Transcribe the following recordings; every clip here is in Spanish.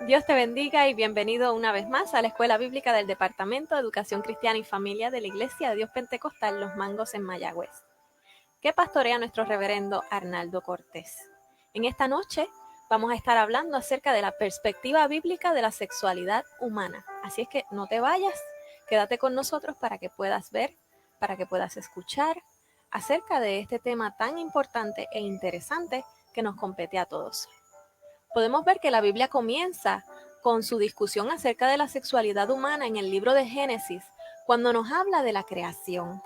Dios te bendiga y bienvenido una vez más a la Escuela Bíblica del Departamento de Educación Cristiana y Familia de la Iglesia de Dios Pentecostal Los Mangos en Mayagüez, que pastorea nuestro reverendo Arnaldo Cortés. En esta noche vamos a estar hablando acerca de la perspectiva bíblica de la sexualidad humana. Así es que no te vayas, quédate con nosotros para que puedas ver, para que puedas escuchar acerca de este tema tan importante e interesante que nos compete a todos. Podemos ver que la Biblia comienza con su discusión acerca de la sexualidad humana en el libro de Génesis, cuando nos habla de la creación.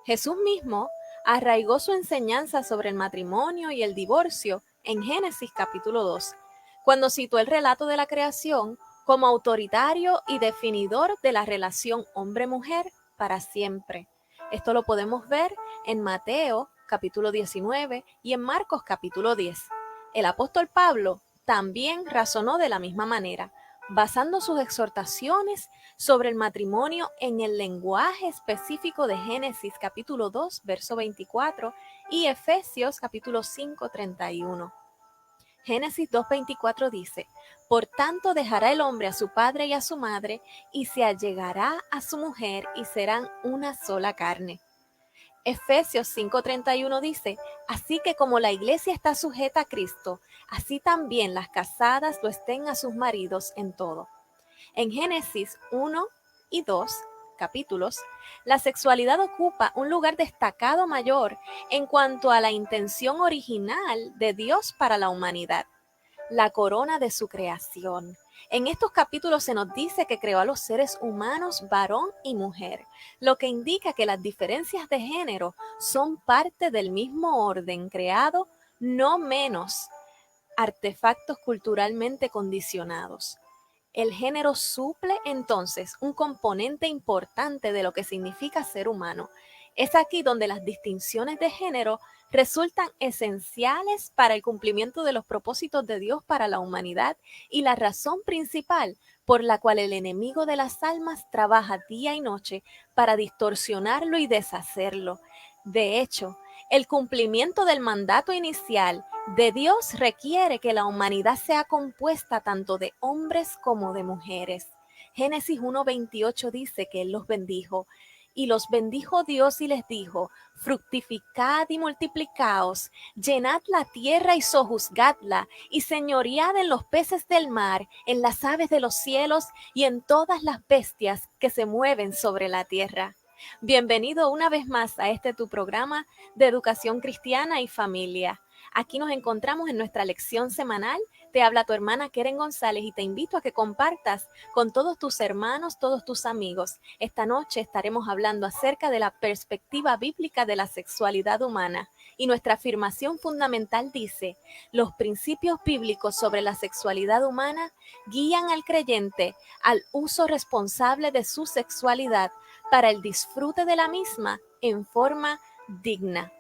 Jesús mismo arraigó su enseñanza sobre el matrimonio y el divorcio en Génesis capítulo 2, cuando citó el relato de la creación como autoritario y definidor de la relación hombre-mujer para siempre. Esto lo podemos ver en Mateo capítulo 19 y en Marcos capítulo 10. El apóstol Pablo también razonó de la misma manera, basando sus exhortaciones sobre el matrimonio en el lenguaje específico de Génesis capítulo 2, verso 24 y Efesios capítulo 5, 31. Génesis 2:24 dice: Por tanto dejará el hombre a su padre y a su madre, y se allegará a su mujer, y serán una sola carne. Efesios 5:31 dice: Así que como la iglesia está sujeta a Cristo, así también las casadas lo estén a sus maridos en todo. En Génesis 1 y 2 capítulos, la sexualidad ocupa un lugar destacado mayor en cuanto a la intención original de Dios para la humanidad, la corona de su creación. En estos capítulos se nos dice que creó a los seres humanos varón y mujer, lo que indica que las diferencias de género son parte del mismo orden creado, no menos artefactos culturalmente condicionados. El género suple entonces un componente importante de lo que significa ser humano. Es aquí donde las distinciones de género resultan esenciales para el cumplimiento de los propósitos de Dios para la humanidad y la razón principal por la cual el enemigo de las almas trabaja día y noche para distorsionarlo y deshacerlo. De hecho, el cumplimiento del mandato inicial de Dios requiere que la humanidad sea compuesta tanto de hombres como de mujeres. Génesis 1:28 dice que Él los bendijo. Y los bendijo Dios y les dijo: fructificad y multiplicaos, llenad la tierra y sojuzgadla, y señoread en los peces del mar, en las aves de los cielos y en todas las bestias que se mueven sobre la tierra. Bienvenido una vez más a este tu programa de educación cristiana y familia. Aquí nos encontramos en nuestra lección semanal. Te habla tu hermana Keren González y te invito a que compartas con todos tus hermanos, todos tus amigos. Esta noche estaremos hablando acerca de la perspectiva bíblica de la sexualidad humana. Y nuestra afirmación fundamental dice: los principios bíblicos sobre la sexualidad humana guían al creyente al uso responsable de su sexualidad para el disfrute de la misma en forma digna.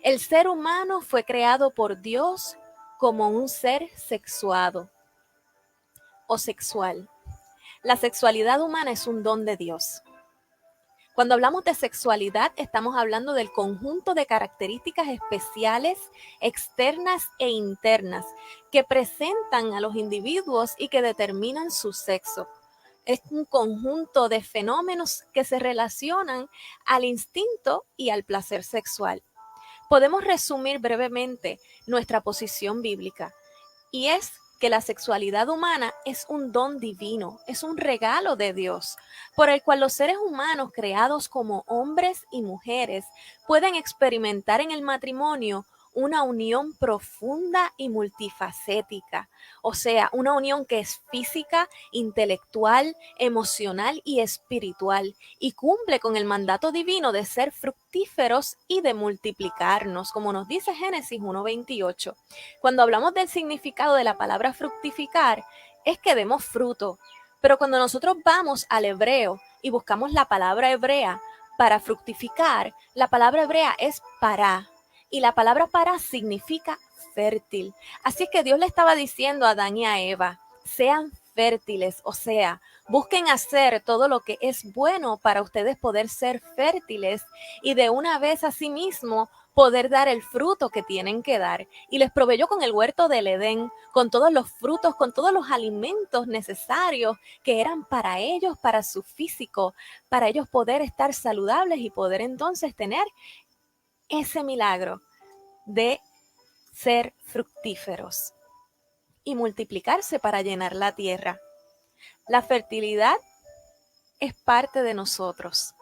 El ser humano fue creado por Dios como un ser sexuado o sexual. La sexualidad humana es un don de Dios. Cuando hablamos de sexualidad, estamos hablando del conjunto de características especiales, externas e internas, que presentan a los individuos y que determinan su sexo. Es un conjunto de fenómenos que se relacionan al instinto y al placer sexual. Podemos resumir brevemente nuestra posición bíblica, y es que la sexualidad humana es un don divino, es un regalo de Dios, por el cual los seres humanos creados como hombres y mujeres pueden experimentar en el matrimonio una unión profunda y multifacética, o sea, una unión que es física, intelectual, emocional y espiritual, y cumple con el mandato divino de ser fructíferos y de multiplicarnos, como nos dice Génesis 1:28. Cuando hablamos del significado de la palabra fructificar, es que demos fruto. Pero cuando nosotros vamos al hebreo y buscamos la palabra hebrea para fructificar, la palabra hebrea es para. Y la palabra para significa fértil. Así que Dios le estaba diciendo a Adán y a Eva: sean fértiles, o sea, busquen hacer todo lo que es bueno para ustedes poder ser fértiles y de una vez asimismo poder dar el fruto que tienen que dar. Y les proveyó con el huerto del Edén, con todos los frutos, con todos los alimentos necesarios que eran para ellos, para su físico, para ellos poder estar saludables y poder entonces tener ese milagro de ser fructíferos y multiplicarse para llenar la tierra. La fertilidad es parte de nosotros.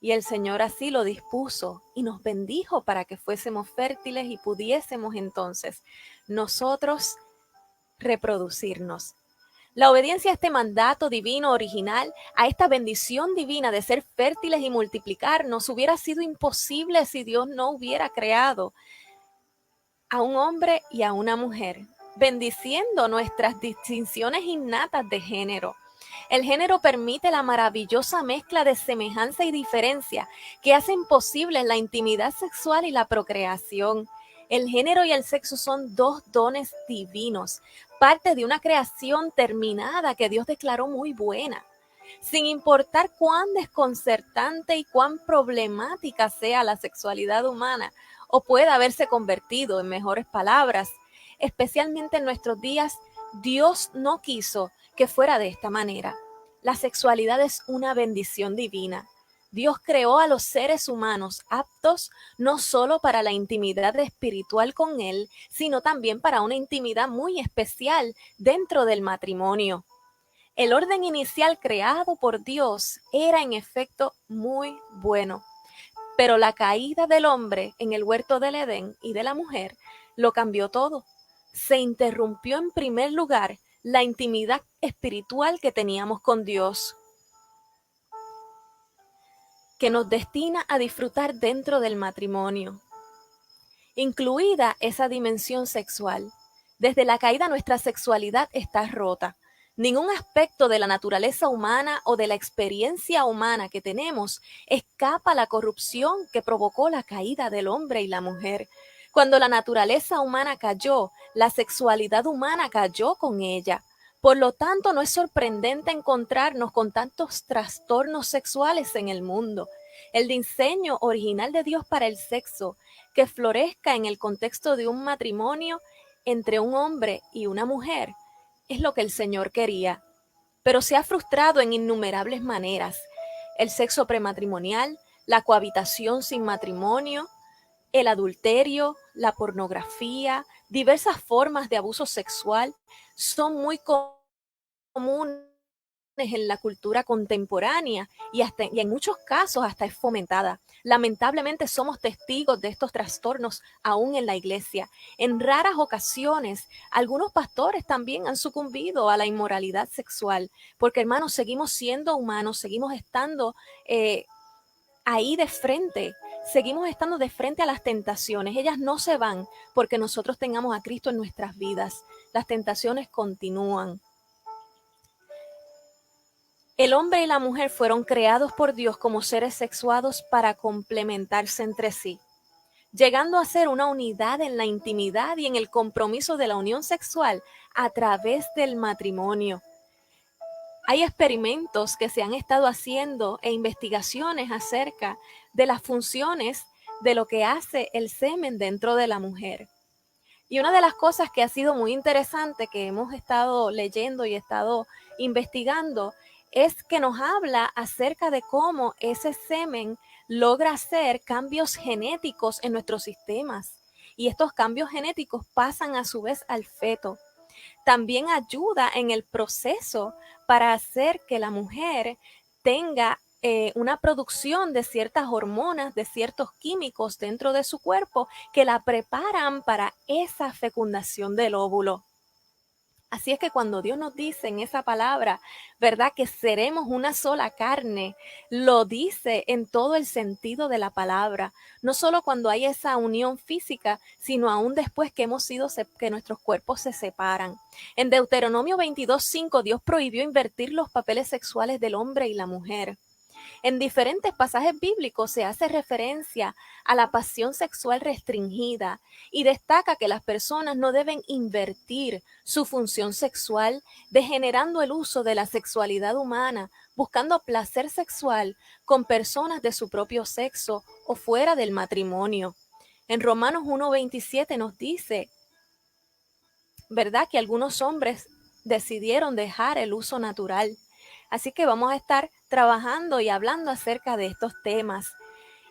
Y el Señor así lo dispuso y nos bendijo para que fuésemos fértiles y pudiésemos entonces nosotros reproducirnos. La obediencia a este mandato divino original, a esta bendición divina de ser fértiles y multiplicarnos, hubiera sido imposible si Dios no hubiera creado a un hombre y a una mujer, bendiciendo nuestras distinciones innatas de género. El género permite la maravillosa mezcla de semejanza y diferencia que hacen posible la intimidad sexual y la procreación. El género y el sexo son dos dones divinos, parte de una creación terminada que Dios declaró muy buena. Sin importar cuán desconcertante y cuán problemática sea la sexualidad humana, o pueda haberse convertido, en mejores palabras, especialmente en nuestros días, Dios no quiso que fuera de esta manera. La sexualidad es una bendición divina. Dios creó a los seres humanos aptos no solo para la intimidad espiritual con Él, sino también para una intimidad muy especial dentro del matrimonio. El orden inicial creado por Dios era en efecto muy bueno, pero la caída del hombre en el huerto del Edén y de la mujer lo cambió todo. Se interrumpió en primer lugar la intimidad espiritual que teníamos con Dios, que nos destina a disfrutar dentro del matrimonio, incluida esa dimensión sexual. Desde la caída nuestra sexualidad está rota. Ningún aspecto de la naturaleza humana o de la experiencia humana que tenemos escapa a la corrupción que provocó la caída del hombre y la mujer. Cuando la naturaleza humana cayó, la sexualidad humana cayó con ella. Por lo tanto, no es sorprendente encontrarnos con tantos trastornos sexuales en el mundo. El diseño original de Dios para el sexo, que florezca en el contexto de un matrimonio entre un hombre y una mujer, es lo que el Señor quería, pero se ha frustrado en innumerables maneras. El sexo prematrimonial, la cohabitación sin matrimonio, el adulterio, la pornografía, diversas formas de abuso sexual son muy comunes en la cultura contemporánea y en muchos casos hasta es fomentada. Lamentablemente somos testigos de estos trastornos aún en la iglesia. En raras ocasiones, algunos pastores también han sucumbido a la inmoralidad sexual, porque hermanos, seguimos siendo humanos, seguimos estando ahí de frente, seguimos estando de frente a las tentaciones. Ellas no se van porque nosotros tengamos a Cristo en nuestras vidas. Las tentaciones continúan. El hombre y la mujer fueron creados por Dios como seres sexuados para complementarse entre sí, llegando a ser una unidad en la intimidad y en el compromiso de la unión sexual a través del matrimonio. Hay experimentos que se han estado haciendo e investigaciones acerca de las funciones de lo que hace el semen dentro de la mujer. Y una de las cosas que ha sido muy interesante que hemos estado leyendo y estado investigando es que nos habla acerca de cómo ese semen logra hacer cambios genéticos en nuestros sistemas. Y estos cambios genéticos pasan a su vez al feto. También ayuda en el proceso para hacer que la mujer tenga una producción de ciertas hormonas, de ciertos químicos dentro de su cuerpo que la preparan para esa fecundación del óvulo. Así es que cuando Dios nos dice en esa palabra, ¿verdad? Que seremos una sola carne, lo dice en todo el sentido de la palabra. No solo cuando hay esa unión física, sino aún después que que nuestros cuerpos se separan. En Deuteronomio 22:5, Dios prohibió invertir los papeles sexuales del hombre y la mujer. En diferentes pasajes bíblicos se hace referencia a la pasión sexual restringida y destaca que las personas no deben invertir su función sexual, degenerando el uso de la sexualidad humana, buscando placer sexual con personas de su propio sexo o fuera del matrimonio. En Romanos 1:27 nos dice, ¿verdad?, que algunos hombres decidieron dejar el uso natural. Así que vamos a estar trabajando y hablando acerca de estos temas.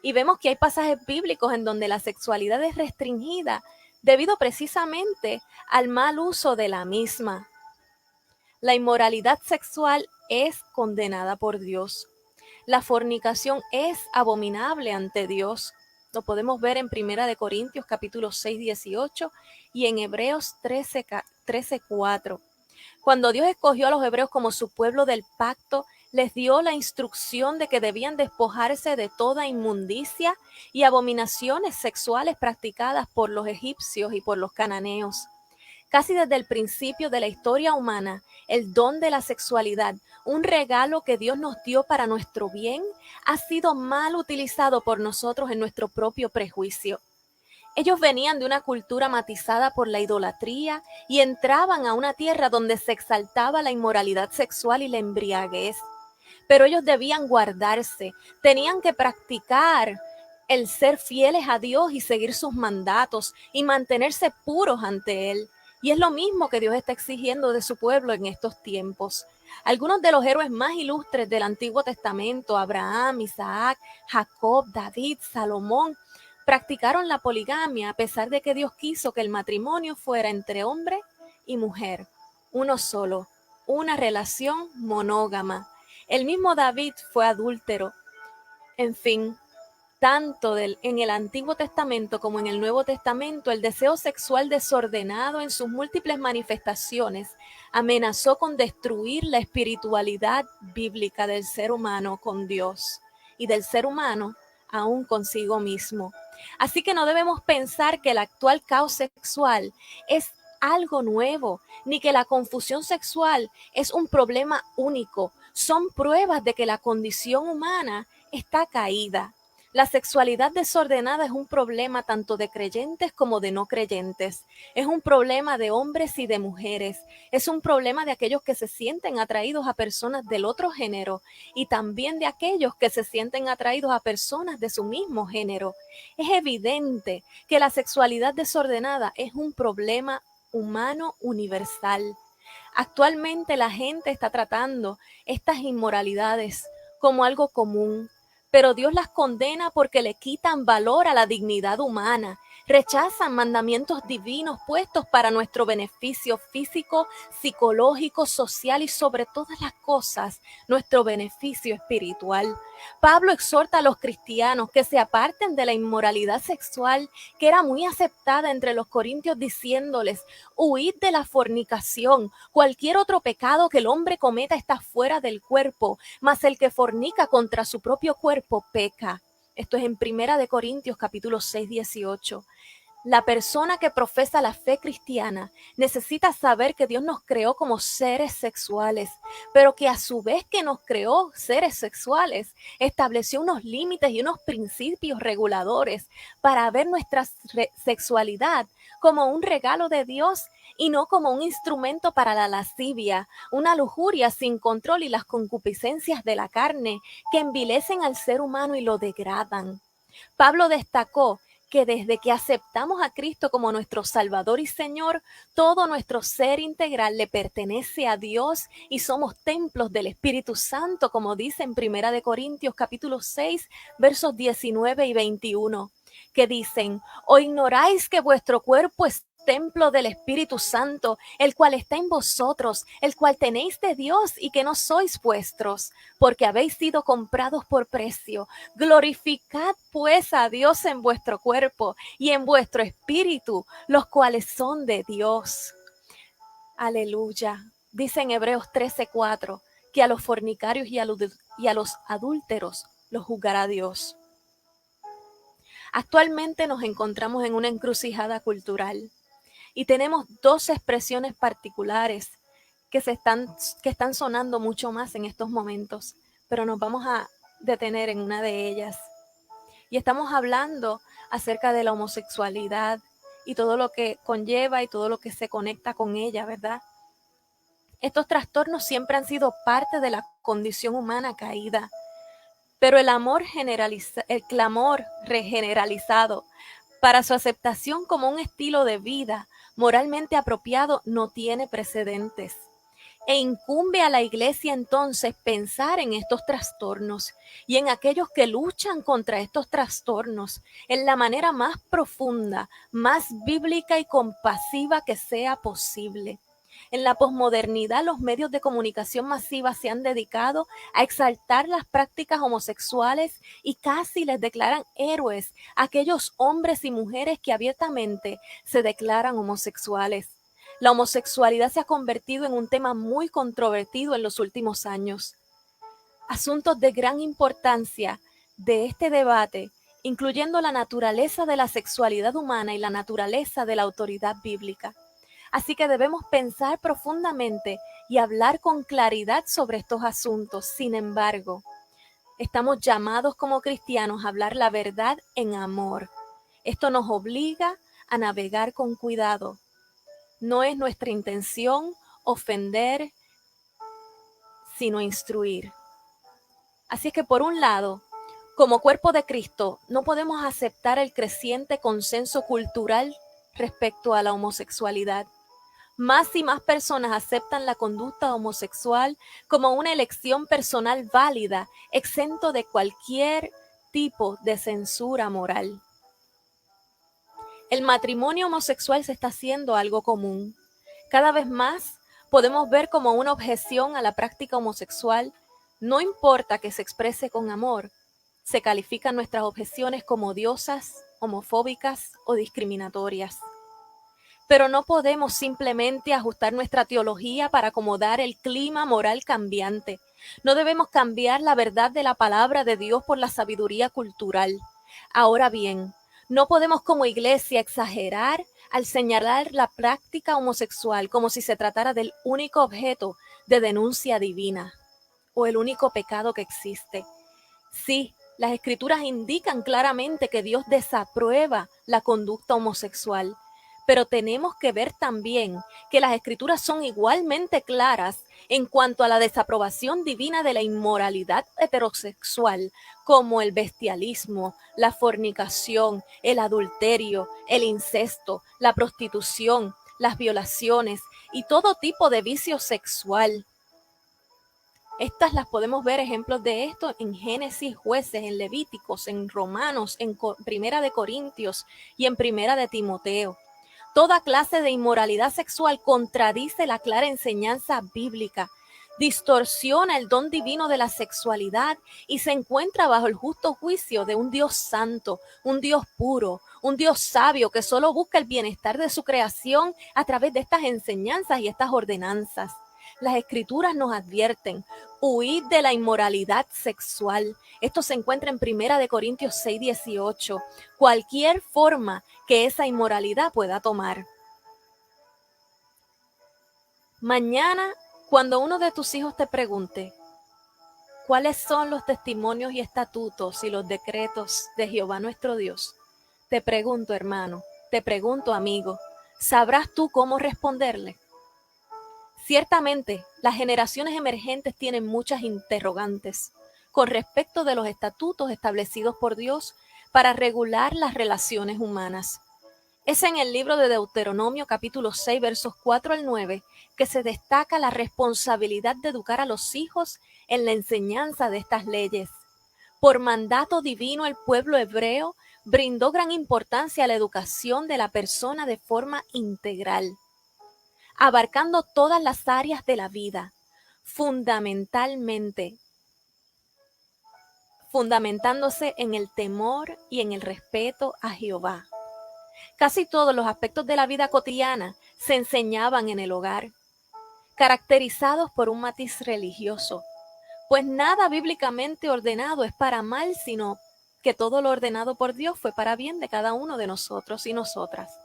Y vemos que hay pasajes bíblicos en donde la sexualidad es restringida debido precisamente al mal uso de la misma. La inmoralidad sexual es condenada por Dios. La fornicación es abominable ante Dios. Lo podemos ver en 1 Corintios capítulo 6, 18 y en Hebreos 13:4. Cuando Dios escogió a los hebreos como su pueblo del pacto, les dio la instrucción de que debían despojarse de toda inmundicia y abominaciones sexuales practicadas por los egipcios y por los cananeos. Casi desde el principio de la historia humana, el don de la sexualidad, un regalo que Dios nos dio para nuestro bien, ha sido mal utilizado por nosotros en nuestro propio prejuicio. Ellos venían de una cultura matizada por la idolatría y entraban a una tierra donde se exaltaba la inmoralidad sexual y la embriaguez. Pero ellos debían guardarse, tenían que practicar el ser fieles a Dios y seguir sus mandatos y mantenerse puros ante Él. Y es lo mismo que Dios está exigiendo de su pueblo en estos tiempos. Algunos de los héroes más ilustres del Antiguo Testamento, Abraham, Isaac, Jacob, David, Salomón, practicaron la poligamia a pesar de que Dios quiso que el matrimonio fuera entre hombre y mujer, uno solo, una relación monógama. El mismo David fue adúltero. En fin, tanto en el Antiguo Testamento como en el Nuevo Testamento, el deseo sexual desordenado en sus múltiples manifestaciones amenazó con destruir la espiritualidad bíblica del ser humano con Dios y del ser humano aún consigo mismo. Así que no debemos pensar que el actual caos sexual es algo nuevo, ni que la confusión sexual es un problema único. Son pruebas de que la condición humana está caída. La sexualidad desordenada es un problema tanto de creyentes como de no creyentes. Es un problema de hombres y de mujeres. Es un problema de aquellos que se sienten atraídos a personas del otro género y también de aquellos que se sienten atraídos a personas de su mismo género. Es evidente que la sexualidad desordenada es un problema humano universal. Actualmente la gente está tratando estas inmoralidades como algo común, pero Dios las condena porque le quitan valor a la dignidad humana, rechazan mandamientos divinos puestos para nuestro beneficio físico, psicológico, social y sobre todas las cosas, nuestro beneficio espiritual. Pablo exhorta a los cristianos que se aparten de la inmoralidad sexual que era muy aceptada entre los corintios, diciéndoles: huid de la fornicación. Cualquier otro pecado que el hombre cometa está fuera del cuerpo, mas el que fornica contra su propio cuerpo peca. Esto es en 1 Corintios capítulo 6, 18. La persona que profesa la fe cristiana necesita saber que Dios nos creó como seres sexuales, pero que a su vez que nos creó seres sexuales, estableció unos límites y unos principios reguladores para ver nuestra sexualidad como un regalo de Dios y no como un instrumento para la lascivia, una lujuria sin control y las concupiscencias de la carne que envilecen al ser humano y lo degradan. Pablo destacó que desde que aceptamos a Cristo como nuestro Salvador y Señor, todo nuestro ser integral le pertenece a Dios y somos templos del Espíritu Santo, como dice en 1 Corintios capítulo 6, versos 19 y 21, que dicen: ¿o ignoráis que vuestro cuerpo es templo del Espíritu Santo, el cual está en vosotros, el cual tenéis de Dios y que no sois vuestros, porque habéis sido comprados por precio? Glorificad pues a Dios en vuestro cuerpo y en vuestro espíritu, los cuales son de Dios. Aleluya. Dice en Hebreos 13:4 que a los fornicarios y a los adúlteros los juzgará Dios. Actualmente nos encontramos en una encrucijada cultural y tenemos dos expresiones particulares que están sonando mucho más en estos momentos, pero nos vamos a detener en una de ellas. Y estamos hablando acerca de la homosexualidad y todo lo que conlleva y todo lo que se conecta con ella, ¿verdad? Estos trastornos siempre han sido parte de la condición humana caída, pero el clamor regeneralizado para su aceptación como un estilo de vida moralmente apropiado no tiene precedentes. E incumbe a la Iglesia entonces pensar en estos trastornos y en aquellos que luchan contra estos trastornos en la manera más profunda, más bíblica y compasiva que sea posible. En la posmodernidad, los medios de comunicación masiva se han dedicado a exaltar las prácticas homosexuales y casi les declaran héroes a aquellos hombres y mujeres que abiertamente se declaran homosexuales. La homosexualidad se ha convertido en un tema muy controvertido en los últimos años. Asuntos de gran importancia de este debate, incluyendo la naturaleza de la sexualidad humana y la naturaleza de la autoridad bíblica. Así que debemos pensar profundamente y hablar con claridad sobre estos asuntos. Sin embargo, estamos llamados como cristianos a hablar la verdad en amor. Esto nos obliga a navegar con cuidado. No es nuestra intención ofender, sino instruir. Así es que por un lado, como cuerpo de Cristo, no podemos aceptar el creciente consenso cultural respecto a la homosexualidad. Más y más personas aceptan la conducta homosexual como una elección personal válida, exento de cualquier tipo de censura moral. El matrimonio homosexual se está haciendo algo común. Cada vez más podemos ver como una objeción a la práctica homosexual, no importa que se exprese con amor, se califican nuestras objeciones como odiosas, homofóbicas o discriminatorias. Pero no podemos simplemente ajustar nuestra teología para acomodar el clima moral cambiante. No debemos cambiar la verdad de la palabra de Dios por la sabiduría cultural. Ahora bien, no podemos como iglesia exagerar al señalar la práctica homosexual como si se tratara del único objeto de denuncia divina o el único pecado que existe. Sí, las escrituras indican claramente que Dios desaprueba la conducta homosexual, pero tenemos que ver también que las escrituras son igualmente claras en cuanto a la desaprobación divina de la inmoralidad heterosexual, como el bestialismo, la fornicación, el adulterio, el incesto, la prostitución, las violaciones y todo tipo de vicio sexual. Estas las podemos ver ejemplos de esto en Génesis, Jueces, en Levíticos, en Romanos, en Primera de Corintios y en Primera de Timoteo. Toda clase de inmoralidad sexual contradice la clara enseñanza bíblica, distorsiona el don divino de la sexualidad y se encuentra bajo el justo juicio de un Dios santo, un Dios puro, un Dios sabio que solo busca el bienestar de su creación a través de estas enseñanzas y estas ordenanzas. Las escrituras nos advierten, huid de la inmoralidad sexual. Esto se encuentra en 1 Corintios 6:18. Cualquier forma que esa inmoralidad pueda tomar. Mañana, cuando uno de tus hijos te pregunte, ¿cuáles son los testimonios y estatutos y los decretos de Jehová nuestro Dios? Te pregunto, hermano, te pregunto, amigo, ¿sabrás tú cómo responderle? Ciertamente, las generaciones emergentes tienen muchas interrogantes con respecto de los estatutos establecidos por Dios para regular las relaciones humanas. Es en el libro de Deuteronomio capítulo 6 versos 4 al 9 que se destaca la responsabilidad de educar a los hijos en la enseñanza de estas leyes. Por mandato divino, el pueblo hebreo brindó gran importancia a la educación de la persona de forma integral, abarcando todas las áreas de la vida, fundamentándose en el temor y en el respeto a Jehová. Casi todos los aspectos de la vida cotidiana se enseñaban en el hogar, caracterizados por un matiz religioso, pues nada bíblicamente ordenado es para mal, sino que todo lo ordenado por Dios fue para bien de cada uno de nosotros y nosotras.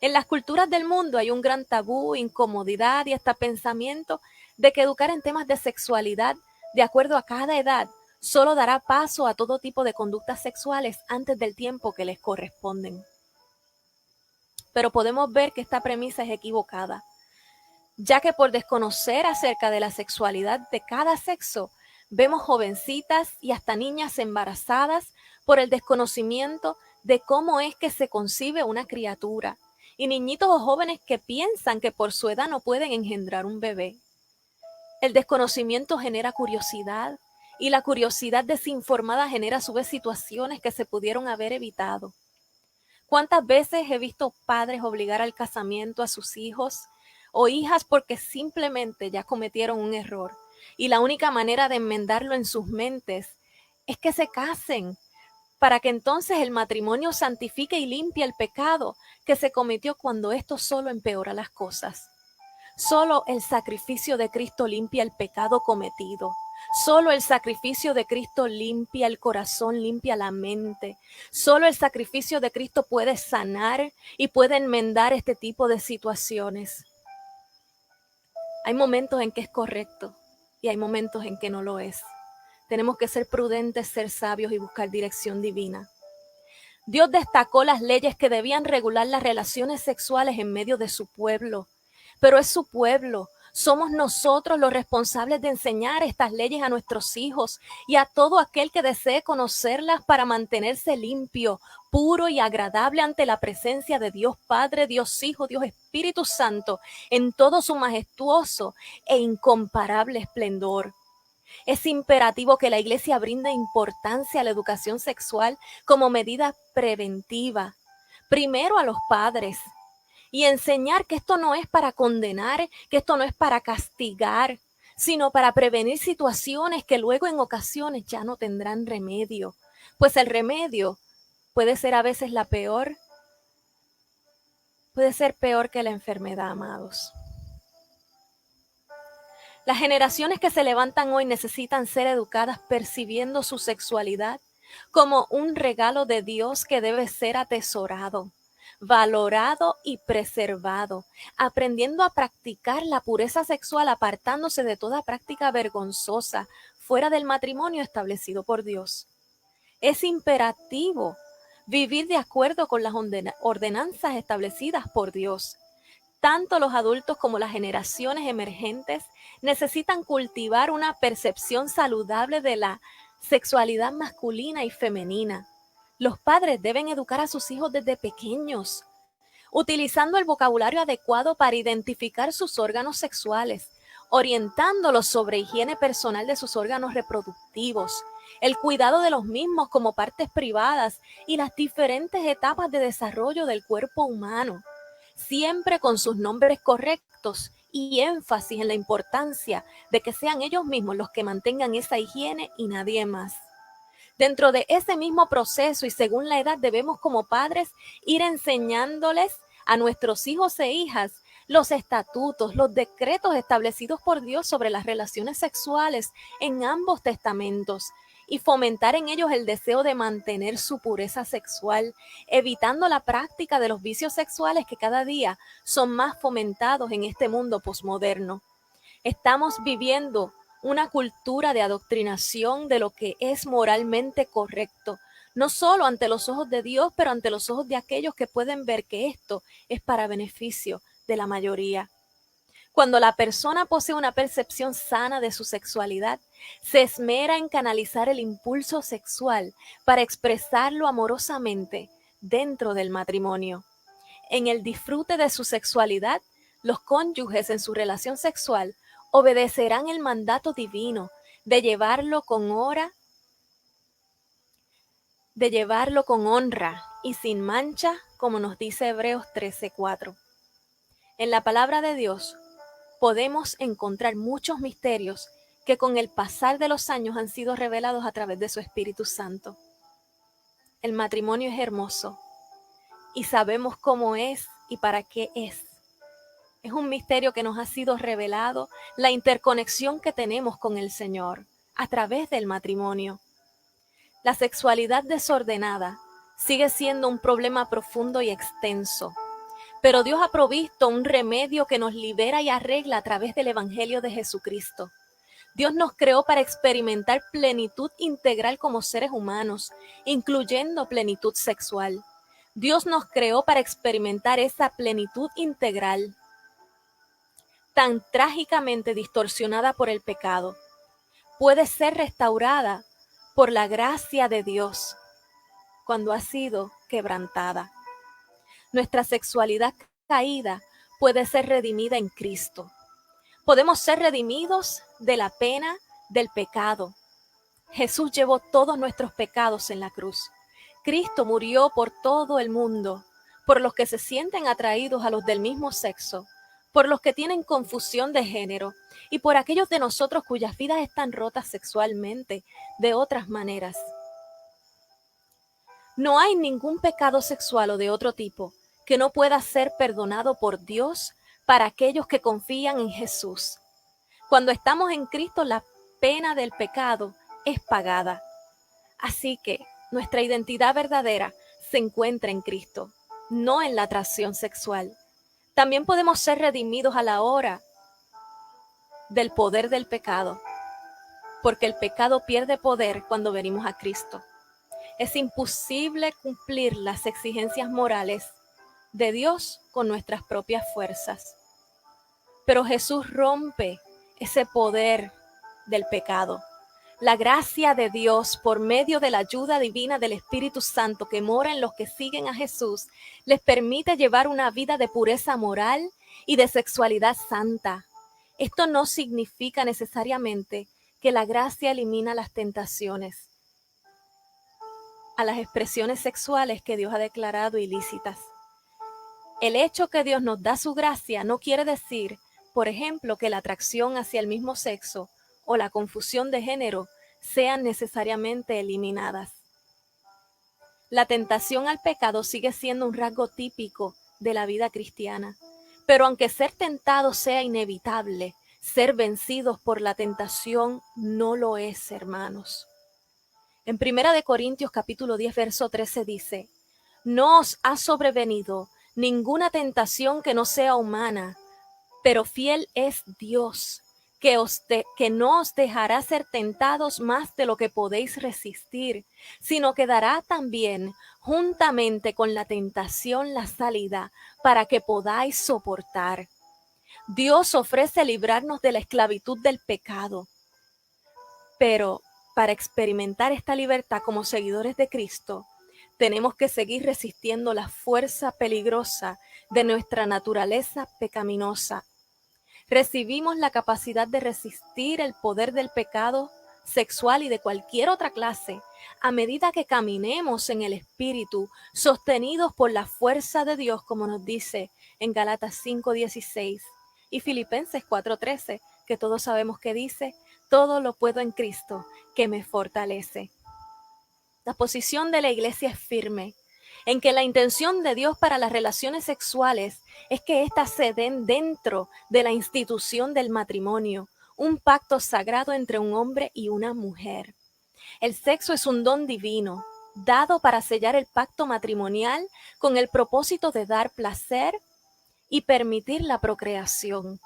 En las culturas del mundo hay un gran tabú, incomodidad y hasta pensamiento de que educar en temas de sexualidad, de acuerdo a cada edad, solo dará paso a todo tipo de conductas sexuales antes del tiempo que les corresponden. Pero podemos ver que esta premisa es equivocada, ya que por desconocer acerca de la sexualidad de cada sexo, vemos jovencitas y hasta niñas embarazadas por el desconocimiento de cómo es que se concibe una criatura, y niñitos o jóvenes que piensan que por su edad no pueden engendrar un bebé. El desconocimiento genera curiosidad, y la curiosidad desinformada genera a su vez situaciones que se pudieron haber evitado. ¿Cuántas veces he visto padres obligar al casamiento a sus hijos o hijas porque simplemente ya cometieron un error? Y la única manera de enmendarlo en sus mentes es que se casen, para que entonces el matrimonio santifique y limpie el pecado que se cometió cuando esto solo empeora las cosas. Solo el sacrificio de Cristo limpia el pecado cometido. Solo el sacrificio de Cristo limpia el corazón, limpia la mente. Solo el sacrificio de Cristo puede sanar y puede enmendar este tipo de situaciones. Hay momentos en que es correcto y hay momentos en que no lo es. Tenemos que ser prudentes, ser sabios y buscar dirección divina. Dios destacó las leyes que debían regular las relaciones sexuales en medio de su pueblo. Pero es su pueblo. Somos nosotros los responsables de enseñar estas leyes a nuestros hijos y a todo aquel que desee conocerlas para mantenerse limpio, puro y agradable ante la presencia de Dios Padre, Dios Hijo, Dios Espíritu Santo, en todo su majestuoso e incomparable esplendor. Es imperativo que la Iglesia brinde importancia a la educación sexual como medida preventiva, primero a los padres, y enseñar que esto no es para condenar, que esto no es para castigar, sino para prevenir situaciones que luego en ocasiones ya no tendrán remedio. Pues el remedio puede ser a veces puede ser peor que la enfermedad, amados. Las generaciones que se levantan hoy necesitan ser educadas percibiendo su sexualidad como un regalo de Dios que debe ser atesorado, valorado y preservado, aprendiendo a practicar la pureza sexual, apartándose de toda práctica vergonzosa fuera del matrimonio establecido por Dios. Es imperativo vivir de acuerdo con las ordenanzas establecidas por Dios. Tanto los adultos como las generaciones emergentes necesitan cultivar una percepción saludable de la sexualidad masculina y femenina. Los padres deben educar a sus hijos desde pequeños, utilizando el vocabulario adecuado para identificar sus órganos sexuales, orientándolos sobre higiene personal de sus órganos reproductivos, el cuidado de los mismos como partes privadas y las diferentes etapas de desarrollo del cuerpo humano, siempre con sus nombres correctos y énfasis en la importancia de que sean ellos mismos los que mantengan esa higiene y nadie más. Dentro de ese mismo proceso y según la edad debemos como padres ir enseñándoles a nuestros hijos e hijas los estatutos, los decretos establecidos por Dios sobre las relaciones sexuales en ambos testamentos y fomentar en ellos el deseo de mantener su pureza sexual, evitando la práctica de los vicios sexuales que cada día son más fomentados en este mundo posmoderno. Estamos viviendo una cultura de adoctrinación de lo que es moralmente correcto, no solo ante los ojos de Dios, pero ante los ojos de aquellos que pueden ver que esto es para beneficio de la mayoría. Cuando la persona posee una percepción sana de su sexualidad, se esmera en canalizar el impulso sexual para expresarlo amorosamente dentro del matrimonio. En el disfrute de su sexualidad, los cónyuges en su relación sexual obedecerán el mandato divino de llevarlo con honra y sin mancha, como nos dice Hebreos 13:4. En la palabra de Dios podemos encontrar muchos misterios que con el pasar de los años han sido revelados a través de su Espíritu Santo. El matrimonio es hermoso y sabemos cómo es y para qué es. Es un misterio que nos ha sido revelado, la interconexión que tenemos con el Señor a través del matrimonio. La sexualidad desordenada sigue siendo un problema profundo y extenso, pero Dios ha provisto un remedio que nos libera y arregla a través del Evangelio de Jesucristo. Dios nos creó para experimentar plenitud integral como seres humanos, incluyendo plenitud sexual. Dios nos creó para experimentar esa plenitud integral, tan trágicamente distorsionada por el pecado. Puede ser restaurada por la gracia de Dios. cuando ha sido quebrantada. Nuestra sexualidad caída puede ser redimida en Cristo. Podemos ser redimidos de la pena del pecado. Jesús llevó todos nuestros pecados en la cruz. Cristo murió por todo el mundo, por los que se sienten atraídos a los del mismo sexo, por los que tienen confusión de género y por aquellos de nosotros cuyas vidas están rotas sexualmente de otras maneras. No hay ningún pecado sexual o de otro tipo que no pueda ser perdonado por Dios para aquellos que confían en Jesús. Cuando estamos en Cristo, la pena del pecado es pagada. Así que nuestra identidad verdadera se encuentra en Cristo, no en la atracción sexual. También podemos ser redimidos a la hora del poder del pecado, porque el pecado pierde poder cuando venimos a Cristo. Es imposible cumplir las exigencias morales de Dios con nuestras propias fuerzas. Pero Jesús rompe ese poder del pecado. La gracia de Dios, por medio de la ayuda divina del Espíritu Santo que mora en los que siguen a Jesús, les permite llevar una vida de pureza moral y de sexualidad santa. Esto no significa necesariamente que la gracia elimina las tentaciones a las expresiones sexuales que Dios ha declarado ilícitas. El hecho que Dios nos da su gracia no quiere decir, por ejemplo, que la atracción hacia el mismo sexo o la confusión de género sean necesariamente eliminadas. La tentación al pecado sigue siendo un rasgo típico de la vida cristiana, pero aunque ser tentados sea inevitable, ser vencidos por la tentación no lo es, hermanos. En 1 Corintios capítulo 10, verso 13 dice: no os ha sobrevenido ninguna tentación que no sea humana, pero fiel es Dios, que no os dejará ser tentados más de lo que podéis resistir, sino que dará también juntamente con la tentación la salida para que podáis soportar. Dios ofrece librarnos de la esclavitud del pecado, pero para experimentar esta libertad como seguidores de Cristo, tenemos que seguir resistiendo la fuerza peligrosa de nuestra naturaleza pecaminosa. Recibimos la capacidad de resistir el poder del pecado sexual y de cualquier otra clase a medida que caminemos en el Espíritu, sostenidos por la fuerza de Dios, como nos dice en Gálatas 5:16 y Filipenses 4:13, que todos sabemos que dice: todo lo puedo en Cristo que me fortalece. La posición de la iglesia es firme, en que la intención de Dios para las relaciones sexuales es que éstas se den dentro de la institución del matrimonio, un pacto sagrado entre un hombre y una mujer. El sexo es un don divino, dado para sellar el pacto matrimonial con el propósito de dar placer y permitir la procreación.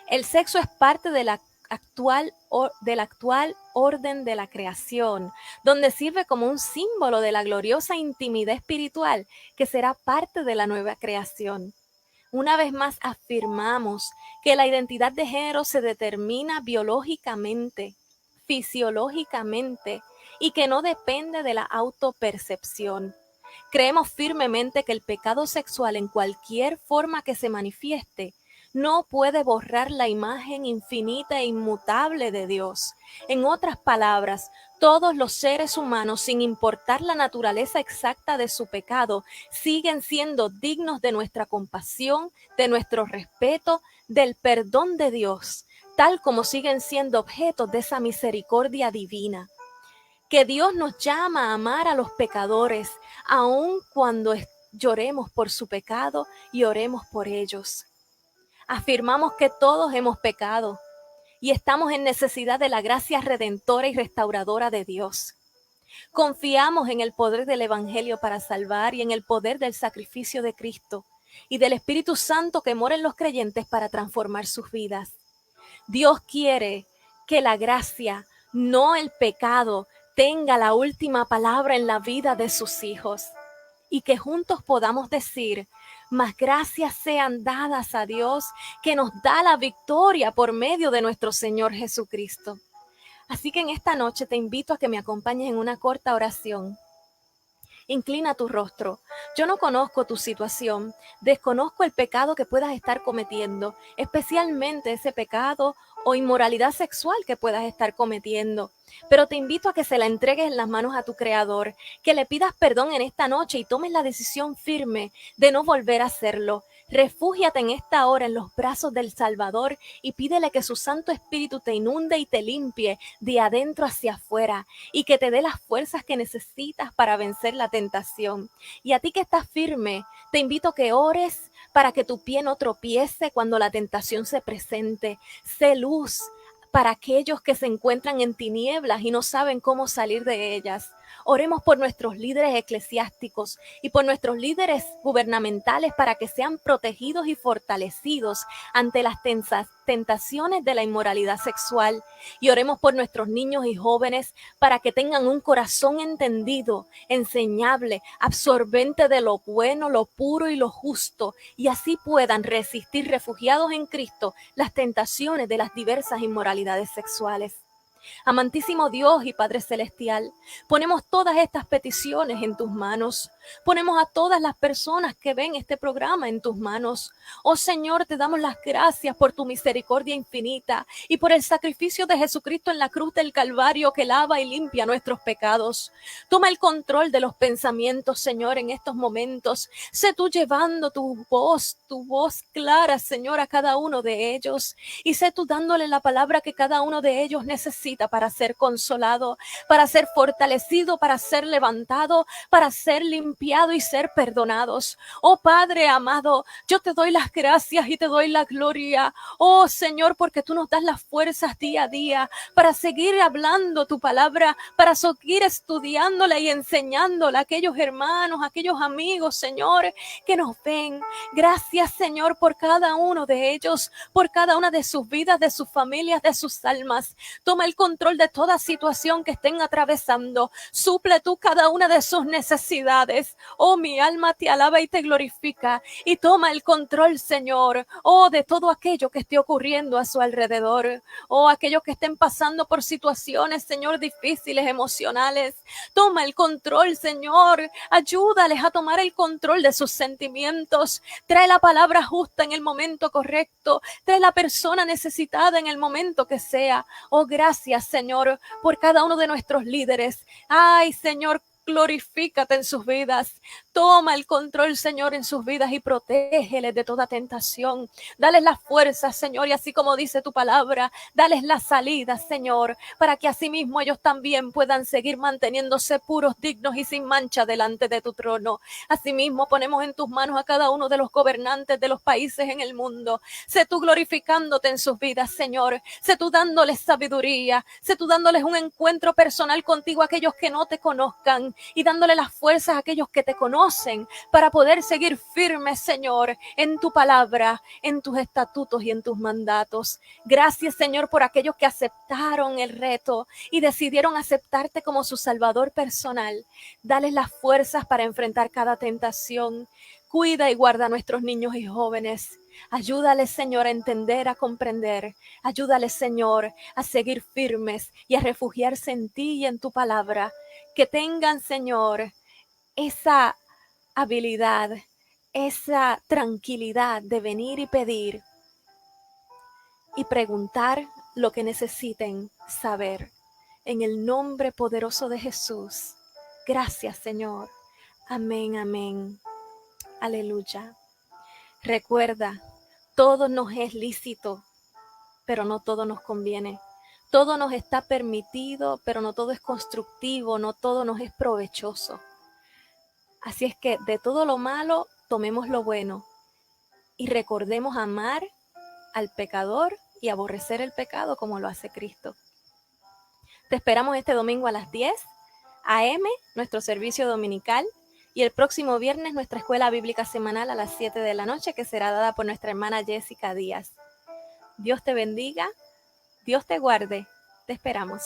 El sexo es parte de la actual orden de la creación, donde sirve como un símbolo de la gloriosa intimidad espiritual que será parte de la nueva creación. Una vez más afirmamos que la identidad de género se determina biológicamente, fisiológicamente, y que no depende de la autopercepción. Creemos firmemente que el pecado sexual, en cualquier forma que se manifieste, no puede borrar la imagen infinita e inmutable de Dios. En otras palabras, todos los seres humanos, sin importar la naturaleza exacta de su pecado, siguen siendo dignos de nuestra compasión, de nuestro respeto, del perdón de Dios, tal como siguen siendo objetos de esa misericordia divina. Que Dios nos llama a amar a los pecadores, aun cuando lloremos por su pecado y oremos por ellos. Afirmamos que todos hemos pecado y estamos en necesidad de la gracia redentora y restauradora de Dios. Confiamos en el poder del Evangelio para salvar y en el poder del sacrificio de Cristo y del Espíritu Santo que mora en los creyentes para transformar sus vidas. Dios quiere que la gracia, no el pecado, tenga la última palabra en la vida de sus hijos y que juntos podamos decir: más gracias sean dadas a Dios, que nos da la victoria por medio de nuestro Señor Jesucristo. Así que en esta noche te invito a que me acompañes en una corta oración Inclina tu rostro. Yo no conozco tu situación, desconozco el pecado que puedas estar cometiendo, especialmente ese pecado o inmoralidad sexual que puedas estar cometiendo. Pero te invito a que se la entregues en las manos a tu Creador, que le pidas perdón en esta noche y tomes la decisión firme de no volver a hacerlo. Refúgiate en esta hora en los brazos del Salvador y pídele que su Santo Espíritu te inunde y te limpie de adentro hacia afuera y que te dé las fuerzas que necesitas para vencer la tentación. Y a ti que estás firme, te invito a que ores para que tu pie no tropiece cuando la tentación se presente. Sé luz para aquellos que se encuentran en tinieblas y no saben cómo salir de ellas. Oremos por nuestros líderes eclesiásticos y por nuestros líderes gubernamentales para que sean protegidos y fortalecidos ante las tentaciones de la inmoralidad sexual. Y oremos por nuestros niños y jóvenes para que tengan un corazón entendido, enseñable, absorbente de lo bueno, lo puro y lo justo, y así puedan resistir refugiados en Cristo las tentaciones de las diversas inmoralidades sexuales. Amantísimo Dios y Padre Celestial, ponemos todas estas peticiones en tus manos. Ponemos a todas las personas que ven este programa en tus manos. Oh Señor, te damos las gracias por tu misericordia infinita y por el sacrificio de Jesucristo en la cruz del Calvario que lava y limpia nuestros pecados. Toma el control de los pensamientos, Señor, en estos momentos. Sé tú llevando tu voz clara, Señor, a cada uno de ellos. Y sé tú dándole la palabra que cada uno de ellos necesita para ser consolado, para ser fortalecido, para ser levantado, para ser limpiado y ser perdonados. Oh Padre amado, yo te doy las gracias y te doy la gloria. Oh Señor, porque tú nos das las fuerzas día a día para seguir hablando tu palabra, para seguir estudiándola y enseñándola a aquellos hermanos, a aquellos amigos, Señor, que nos ven. Gracias, Señor, por cada uno de ellos, por cada una de sus vidas, de sus familias, de sus almas. Toma el control de toda situación que estén atravesando. Suple tú cada una de sus necesidades. Oh, mi alma te alaba y te glorifica. Y toma el control, Señor, oh, de todo aquello que esté ocurriendo a su alrededor. Oh, aquellos que estén pasando por situaciones, Señor, difíciles, emocionales. Toma el control, Señor. Ayúdales a tomar el control de sus sentimientos. Trae la palabra justa en el momento correcto. Trae la persona necesitada en el momento que sea. Oh, gracias, Señor, por cada uno de nuestros líderes. Ay, Señor, glorifícate en sus vidas. Toma el control, Señor, en sus vidas y protégeles de toda tentación. Dales las fuerzas, Señor, y así como dice tu palabra, dales la salida, Señor, para que así mismo ellos también puedan seguir manteniéndose puros, dignos y sin mancha delante de tu trono. Asimismo, ponemos en tus manos a cada uno de los gobernantes de los países en el mundo. Sé tú glorificándote en sus vidas, Señor. Sé tú dándoles sabiduría. Sé tú dándoles un encuentro personal contigo a aquellos que no te conozcan y dándole las fuerzas a aquellos que te conocen para poder seguir firmes, Señor, en tu palabra, en tus estatutos y en tus mandatos. Gracias, Señor, por aquellos que aceptaron el reto y decidieron aceptarte como su Salvador personal. Dales las fuerzas para enfrentar cada tentación. Cuida y guarda a nuestros niños y jóvenes. Ayúdales, Señor, a entender, a comprender. Ayúdales, Señor, a seguir firmes y a refugiarse en ti y en tu palabra. Que tengan, Señor, esa habilidad, esa tranquilidad de venir y pedir y preguntar lo que necesiten saber. En el nombre poderoso de Jesús. Gracias, Señor. Amén, amén. Aleluya. Recuerda, todo nos es lícito, pero no todo nos conviene. Todo nos está permitido, pero no todo es constructivo, no todo nos es provechoso. Así es que de todo lo malo, tomemos lo bueno y recordemos amar al pecador y aborrecer el pecado como lo hace Cristo. Te esperamos este domingo a las 10 a.m., nuestro servicio dominical, y el próximo viernes nuestra escuela bíblica semanal a las 7 de la noche, que será dada por nuestra hermana Jessica Díaz. Dios te bendiga, Dios te guarde, te esperamos.